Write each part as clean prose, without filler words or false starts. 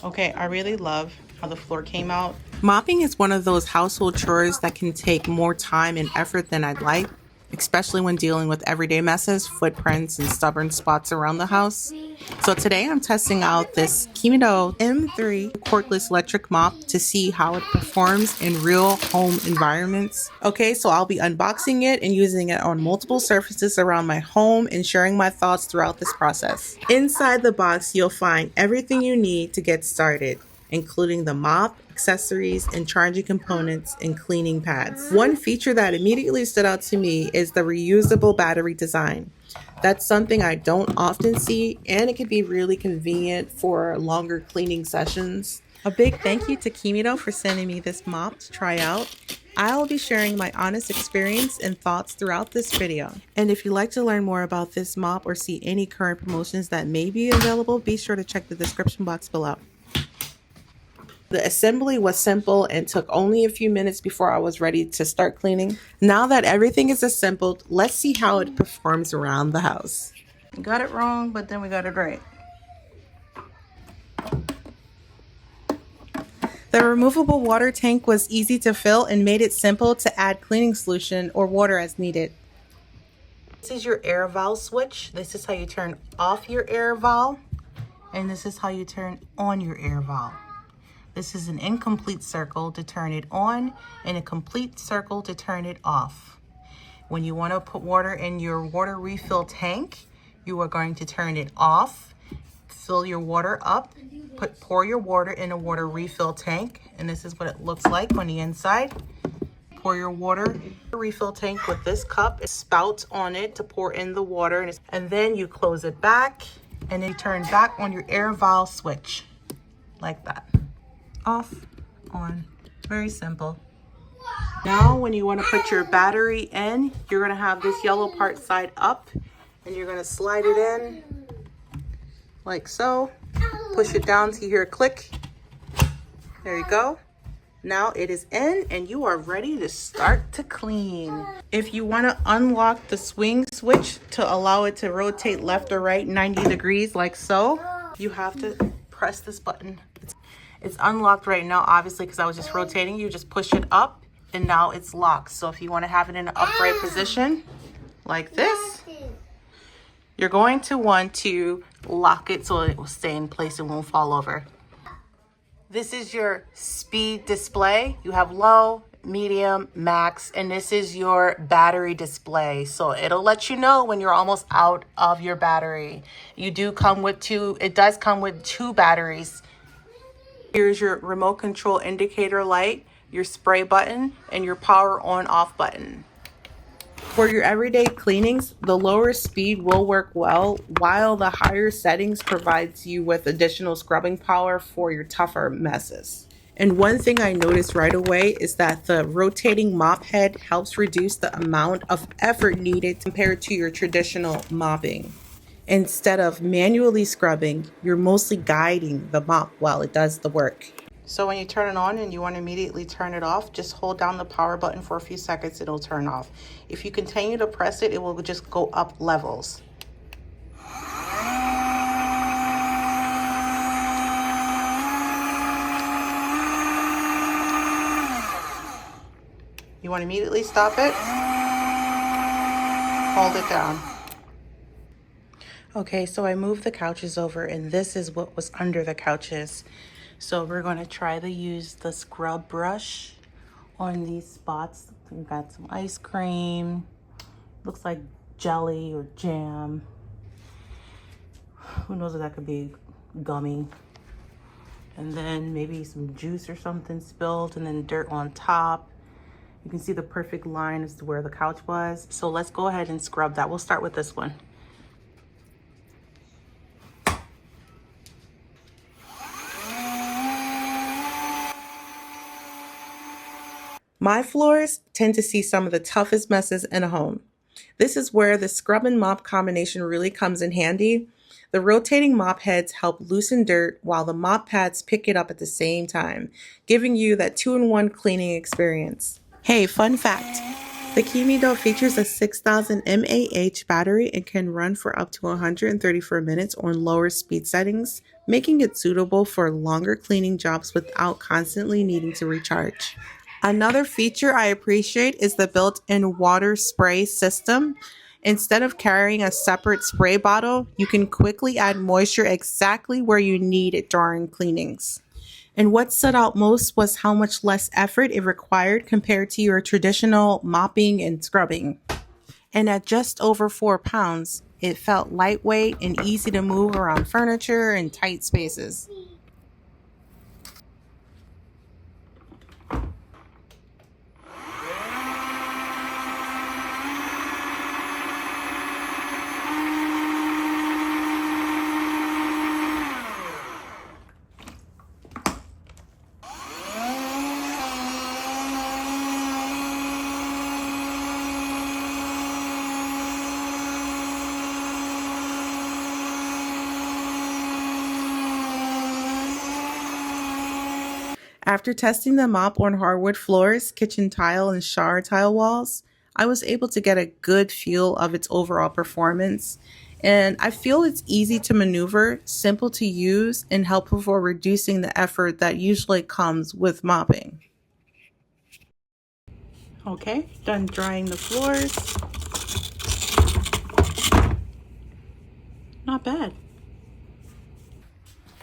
Okay, I really love how the floor came out. Mopping is one of those household chores that can take more time and effort than I'd like, especially when dealing with everyday messes, footprints, and stubborn spots around the house. So today I'm testing out this Qimedo M3 Cordless Electric Mop to see how it performs in real home environments. Okay, so I'll be unboxing it and using it on multiple surfaces around my home and sharing my thoughts throughout this process. Inside the box, you'll find everything you need to get started, including the mop, accessories, and charging components and cleaning pads. One feature that immediately stood out to me is the reusable battery design. That's something I don't often see, and it can be really convenient for longer cleaning sessions. A big thank you to Qimedo for sending me this mop to try out. I'll be sharing my honest experience and thoughts throughout this video. And if you'd like to learn more about this mop or see any current promotions that may be available, be sure to check the description box below. The assembly was simple and took only a few minutes before I was ready to start cleaning. Now that everything is assembled, let's see how it performs around the house. We got it wrong, but then we got it right. The removable water tank was easy to fill and made it simple to add cleaning solution or water as needed. This is your air valve switch. This is how you turn off your air valve, and this is how you turn on your air valve. This is an incomplete circle to turn it on and a complete circle to turn it off. When you want to put water in your water refill tank, you are going to turn it off, fill your water up, pour your water in a water refill tank, and this is what it looks like on the inside. Pour your water in the refill tank with this cup, it spouts on it to pour in the water, and then you close it back, and then you turn back on your air valve switch, like that. Off, on, very simple. Now when you want to put your battery in, you're going to have this yellow part side up, and you're going to slide it in like so. Push it down till you hear a click. There you go. Now it is in and you are ready to start to clean. If you want to unlock the swing switch to allow it to rotate left or right 90 degrees like so, you have to press this button. It's unlocked right now, obviously, because I was just rotating. You just push it up, and now it's locked. So if you want to have it in an upright position, like this, you're going to want to lock it so it will stay in place and won't fall over. This is your speed display. You have low, medium, max, and this is your battery display. So it'll let you know when you're almost out of your battery. It does come with two batteries. Here's your remote control indicator light, your spray button, and your power on off button. For your everyday cleanings, the lower speed will work well, while the higher settings provides you with additional scrubbing power for your tougher messes. And one thing I noticed right away is that the rotating mop head helps reduce the amount of effort needed compared to your traditional mopping. Instead of manually scrubbing, you're mostly guiding the mop while it does the work. So when you turn it on and you want to immediately turn it off, just hold down the power button for a few seconds, it'll turn off. If you continue to press it, it will just go up levels. You want to immediately stop it, hold it down. Okay, so I moved the couches over, and this is what was under the couches. So we're going to try to use the scrub brush on these spots. We've got some ice cream, looks like jelly or jam. Who knows if that could be gummy. And then maybe some juice or something spilled, and then dirt on top. You can see the perfect line as to where the couch was. So let's go ahead and scrub that. We'll start with this one. My floors tend to see some of the toughest messes in a home. This is where the scrub and mop combination really comes in handy. The rotating mop heads help loosen dirt while the mop pads pick it up at the same time, giving you that 2-in-1 cleaning experience. Hey, fun fact. The Qimedo features a 6000 mAh battery and can run for up to 134 minutes on lower speed settings, making it suitable for longer cleaning jobs without constantly needing to recharge. Another feature I appreciate is the built-in water spray system. Instead of carrying a separate spray bottle, you can quickly add moisture exactly where you need it during cleanings. And what stood out most was how much less effort it required compared to your traditional mopping and scrubbing. And at just over 4 pounds, it felt lightweight and easy to move around furniture and tight spaces. After testing the mop on hardwood floors, kitchen tile, and shower tile walls, I was able to get a good feel of its overall performance. And I feel it's easy to maneuver, simple to use, and helpful for reducing the effort that usually comes with mopping. Okay, done drying the floors. Not bad.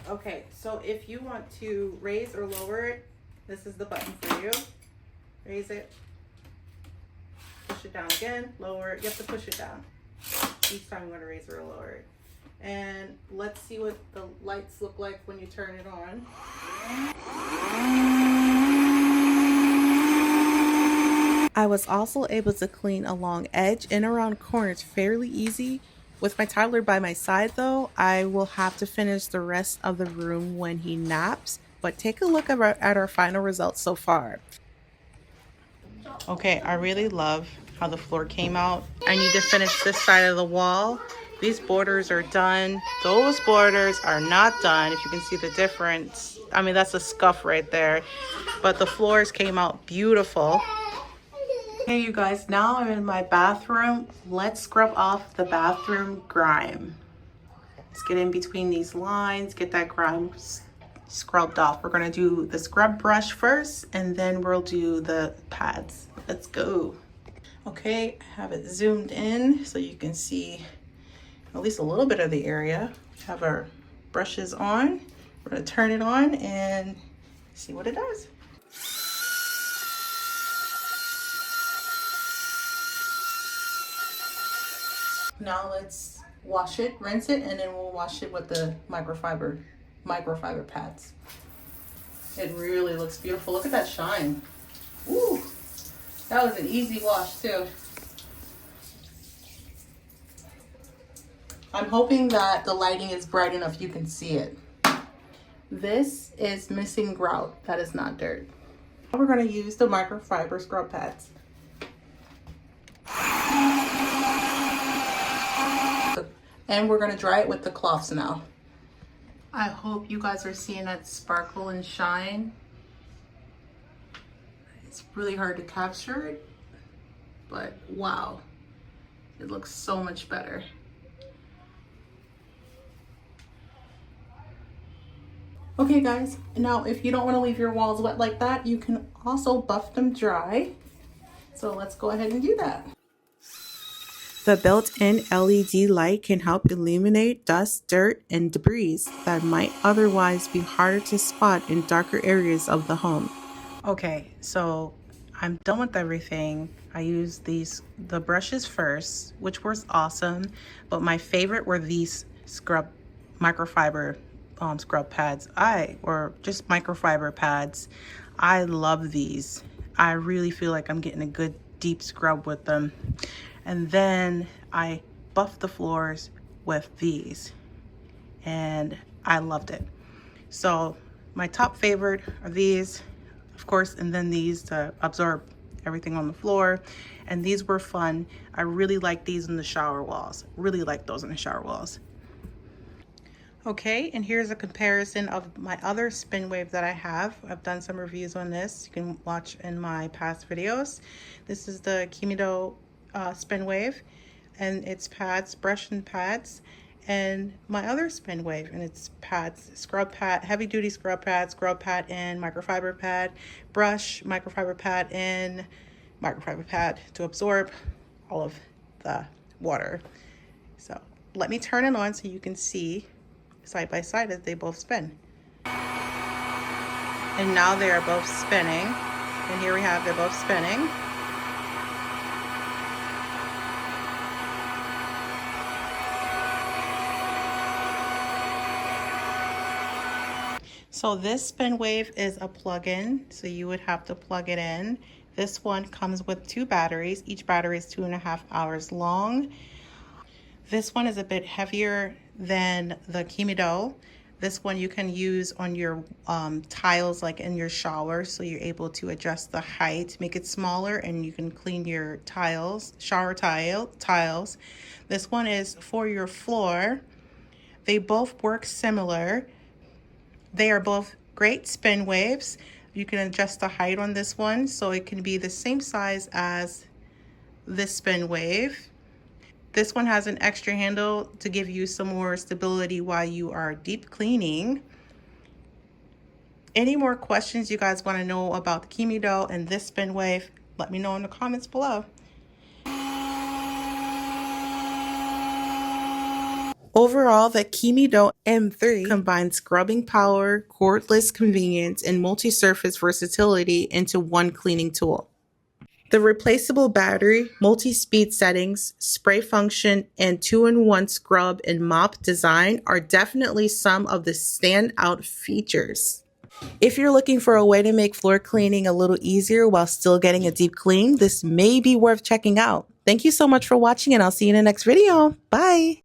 Okay, so if you want to raise or lower it, this is the button for you. Raise it, push it down again, lower it. You have to push it down each time you want to raise or lower it. And let's see what the lights look like when you turn it on. I was also able to clean along edge and around corners fairly easy. With my toddler by my side though, I will have to finish the rest of the room when he naps, but take a look at our final results so far. Okay, I really love how the floor came out. I need to finish this side of the wall. These borders are done. Those borders are not done, if you can see the difference. I mean, that's a scuff right there, but the floors came out beautiful. Hey you guys, now I'm in my bathroom. Let's scrub off the bathroom grime. Let's get in between these lines, get that grime scrubbed off. We're gonna do the scrub brush first, and then we'll do the pads. Let's go. Okay, I have it zoomed in so you can see at least a little bit of the area. We have our brushes on. We're gonna turn it on and see what it does. Now let's wash it, rinse it, and then we'll wash it with the microfiber pads. It really looks beautiful. Look at that shine. Ooh, that was an easy wash too. I'm hoping that the lighting is bright enough you can see it. This is missing grout. That is not dirt. We're gonna use the microfiber scrub pads. And we're gonna dry it with the cloths now. I hope you guys are seeing that sparkle and shine. It's really hard to capture it, but wow, it looks so much better. Okay guys, now if you don't wanna leave your walls wet like that, you can also buff them dry. So let's go ahead and do that. The built-in LED light can help illuminate dust, dirt, and debris that might otherwise be harder to spot in darker areas of the home. Okay, so I'm done with everything. I used the brushes first, which was awesome, but my favorite were these microfiber scrub pads. Or just microfiber pads. I love these. I really feel like I'm getting a good deep scrub with them. And then I buffed the floors with these and I loved it. So my top favorite are these, of course, and then these to absorb everything on the floor. And these were fun. I really like these in the shower walls. Really like those in the shower walls. Okay, and here's a comparison of my other spin wave that I have. I've done some reviews on this. You can watch in my past videos. This is the Qimedo spin wave, and it's pads, brush and pads, and my other spin wave, and it's pads, scrub pad, heavy duty scrub pad, and microfiber pad, brush, microfiber pad, and microfiber pad to absorb all of the water. So let me turn it on so you can see side by side as they both spin. And now they are both spinning. And here we have, they're both spinning. So this spin wave is a plug-in, so you would have to plug it in. This one comes with 2 batteries. Each battery is 2.5 hours long. This one is a bit heavier than the Qimedo. This one you can use on your tiles, like in your shower, so you're able to adjust the height, make it smaller, and you can clean your tiles, shower tiles. This one is for your floor. They both work similar. They are both great spin waves. You can adjust the height on this one, so it can be the same size as this spin wave. This one has an extra handle to give you some more stability while you are deep cleaning. Any more questions you guys want to know about the Qimedo and this spin wave, let me know in the comments below. Overall, the Qimedo M3 combines scrubbing power, cordless convenience, and multi-surface versatility into one cleaning tool. The replaceable battery, multi-speed settings, spray function, and 2-in-1 scrub and mop design are definitely some of the standout features. If you're looking for a way to make floor cleaning a little easier while still getting a deep clean, this may be worth checking out. Thank you so much for watching, and I'll see you in the next video. Bye!